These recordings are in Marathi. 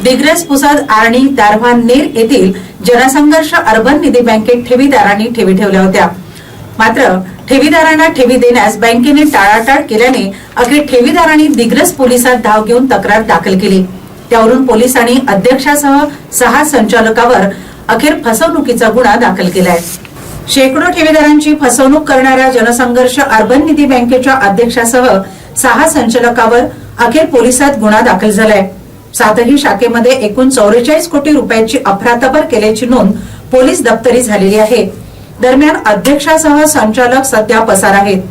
दिग्रस पुसद आर्णी दारव्हान नेर येथील जनसंघर्ष अर्बन निधी बँकेत ठेवीदारांनी ठेवी ठेवल्या होत्या। मात्र ठेवीदारांना ठेवी देण्यास बँकेने टाळाटाळ केल्याने अखेर ठेवीदारांनी दिग्रस पोलिसात धाव घेऊन तक्रार दाखल केली। त्यावरून पोलिसांनी अध्यक्षासह 6 संचालकावर अखेर फसवणुकीचा गुन्हा दाखल केलाय। शेकडो ठेवीदारांची फसवणूक करणाऱ्या जनसंघर्ष अर्बन निधी बँकेच्या अध्यक्षासह 6 संचालकावर अखेर पोलिसात गुन्हा दाखल झालाय। 7ही शाखेमध्ये एकूण 44 कोटी रुपयाची अफरातफर केल्याची नोंद पोलीस दप्तरी झालेली आहे। दरम्यान अध्यक्षासह संचालक सध्या पसार आहेत।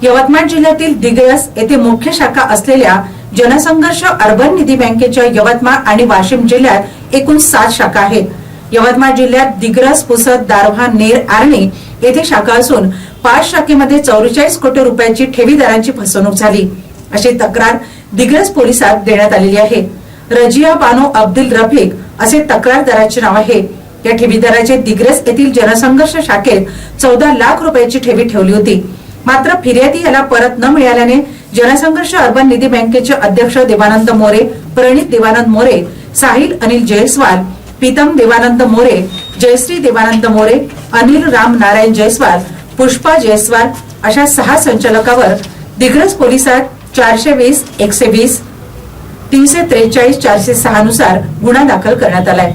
यवतमाळ जिल्ह्यातील दिग्रस येथे मुख्य शाखा असलेल्या जनसंघर्ष अर्बन निधी बँकेच्या यवतमाळ आणि वाशिम जिल्ह्यात एकूण 7 शाखा आहेत। यवतमाळ जिल्ह्यात दिग्रस पुसद दारव्हान नेर आर्णी येथे शाखा असून 5 शाखेमध्ये 44 कोटी रुपयाची ठेवीदारांची फसवणूक झाली अशी तक्रार दिग्रस पोलिसात देण्यात आलेली आहे। रजिया बानो अब्दुल रफीक असे तक्रारदाराचे नाव आहे। या ठेवीदाराचे दिग्रस येथील जनसंघर्ष शाखेत 14 लाख रुपयाची ठेवी ठेवली होती। मात्र फिर्यादी याला परत न मिळाल्याने जनसंघर्ष अर्बन निधी बँकेचे अध्यक्ष देवानंद मोरे, प्रणित देवानंद मोरे, साहिल अनिल जयस्वाल, प्रीतम देवानंद मोरे, जयश्री देवानंद मोरे, अनिल राम नारायण जयस्वाल, पुष्पा जयस्वाल अशा 6 संचालकावर दिग्रस पोलिसात 420, 120, 343, 406 नुसार गुन्हा दाखल करण्यात आलाय।